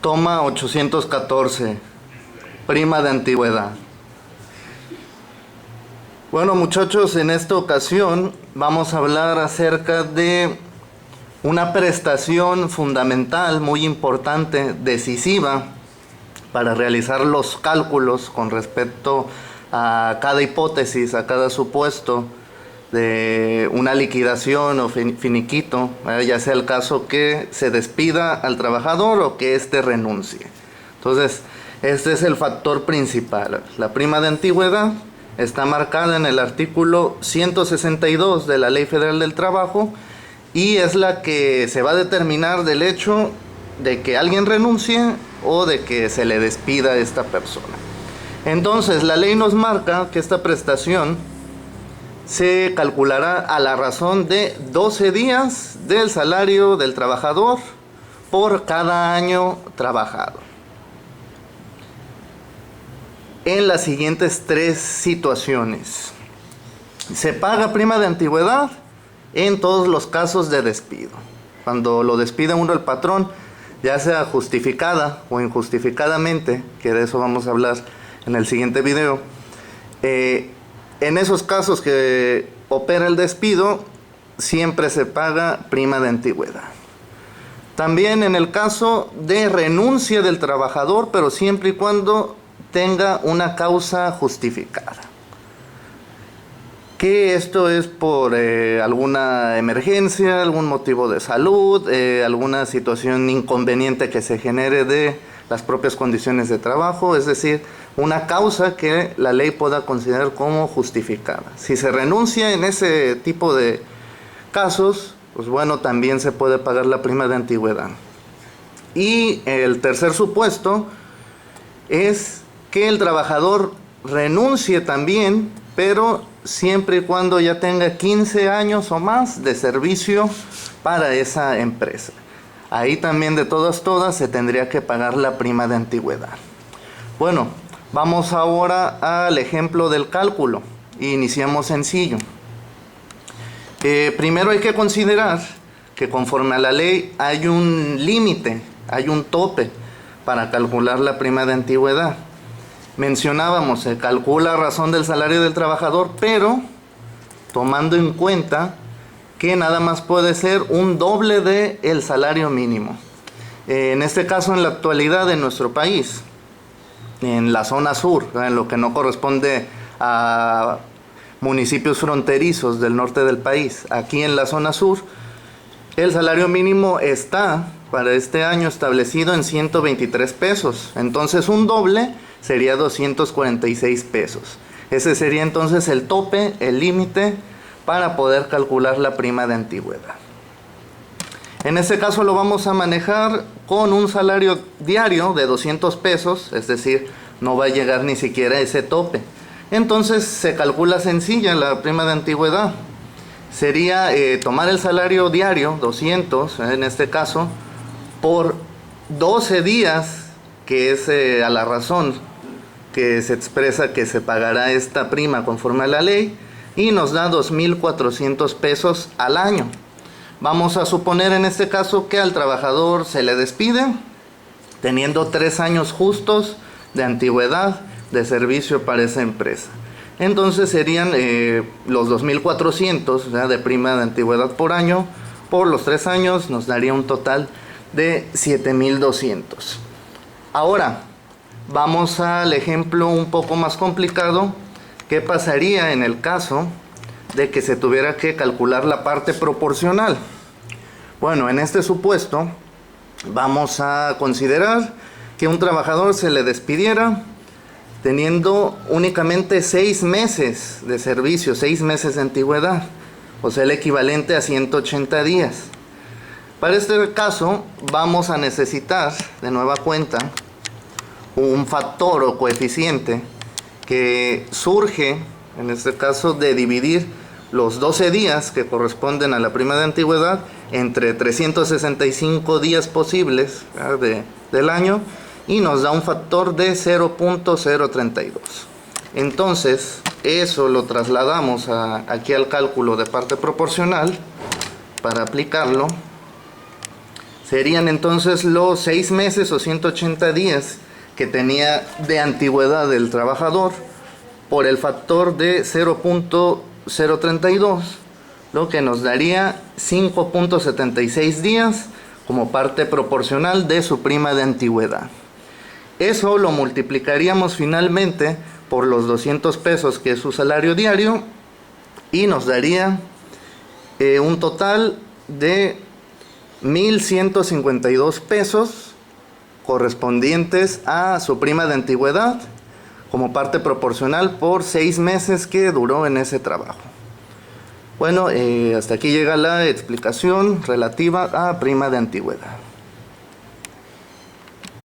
Toma 814, prima de antigüedad. Bueno, muchachos, en esta ocasión vamos a hablar acerca de una prestación fundamental, muy importante, decisiva, para realizar los cálculos con respecto a cada hipótesis, a cada supuesto de una liquidación o finiquito, ya sea el caso que se despida al trabajador o que éste renuncie. Entonces, este es el factor principal. La prima de antigüedad está marcada en el artículo 162 de la Ley Federal del Trabajo y es la que se va a determinar del hecho de que alguien renuncie o de que se le despida a esta persona. Entonces, la ley nos marca que esta prestación se calculará a la razón de 12 días del salario del trabajador por cada año trabajado. En las siguientes tres situaciones. Se paga prima de antigüedad en todos los casos de despido. Cuando lo despide uno el patrón, ya sea justificada o injustificadamente, que de eso vamos a hablar en el siguiente video, en esos casos que opera el despido, siempre se paga prima de antigüedad. También en el caso de renuncia del trabajador, pero siempre y cuando tenga una causa justificada. Que esto es por alguna emergencia, algún motivo de salud, alguna situación inconveniente que se genere de las propias condiciones de trabajo, es decir, una causa que la ley pueda considerar como justificada. Si se renuncia en ese tipo de casos, pues bueno, también se puede pagar la prima de antigüedad. Y el tercer supuesto es que el trabajador renuncie también, pero siempre y cuando ya tenga 15 años o más de servicio para esa empresa. Ahí también de todas se tendría que pagar la prima de antigüedad. Bueno, vamos ahora al ejemplo del cálculo. Iniciamos sencillo. Primero hay que considerar que conforme a la ley hay un límite, hay un tope para calcular la prima de antigüedad. Mencionábamos, se calcula a razón del salario del trabajador, pero tomando en cuenta que nada más puede ser un doble del salario mínimo. En este caso, en la actualidad en nuestro país, en la zona sur, en lo que no corresponde a municipios fronterizos del norte del país, aquí en la zona sur, el salario mínimo está para este año establecido en 123 pesos. Entonces, un doble sería 246 pesos. Ese sería entonces el tope, el límite para poder calcular la prima de antigüedad. En este caso lo vamos a manejar con un salario diario de 200 pesos, es decir, no va a llegar ni siquiera a ese tope. Entonces se calcula sencilla la prima de antigüedad. Sería tomar el salario diario, 200 en este caso, por 12 días, que es a la razón que se expresa que se pagará esta prima conforme a la ley, y nos da 2,400 pesos al año. Vamos a suponer en este caso que al trabajador se le despide teniendo 3 años justos de antigüedad de servicio para esa empresa. Entonces serían los 2,400 de prima de antigüedad por año, por los 3 años nos daría un total de 7,200. Ahora, vamos al ejemplo un poco más complicado. ¿Qué pasaría en el caso de que se tuviera que calcular la parte proporcional? Bueno, en este supuesto vamos a considerar que un trabajador se le despidiera teniendo únicamente 6 meses de servicio, 6 meses de antigüedad, o sea, el equivalente a 180 días. Para este caso vamos a necesitar de nueva cuenta un factor o coeficiente que surge, en este caso, de dividir los 12 días que corresponden a la prima de antigüedad entre 365 días posibles del año, y nos da un factor de 0.032. Entonces, eso lo trasladamos aquí al cálculo de parte proporcional para aplicarlo. Serían entonces los 6 meses o 180 días que tenía de antigüedad el trabajador por el factor de 0.032, lo que nos daría 5.76 días como parte proporcional de su prima de antigüedad. Eso lo multiplicaríamos finalmente por los 200 pesos que es su salario diario y nos daría un total de 1,152 pesos correspondientes a su prima de antigüedad como parte proporcional por 6 meses que duró en ese trabajo. Bueno, hasta aquí llega la explicación relativa a prima de antigüedad.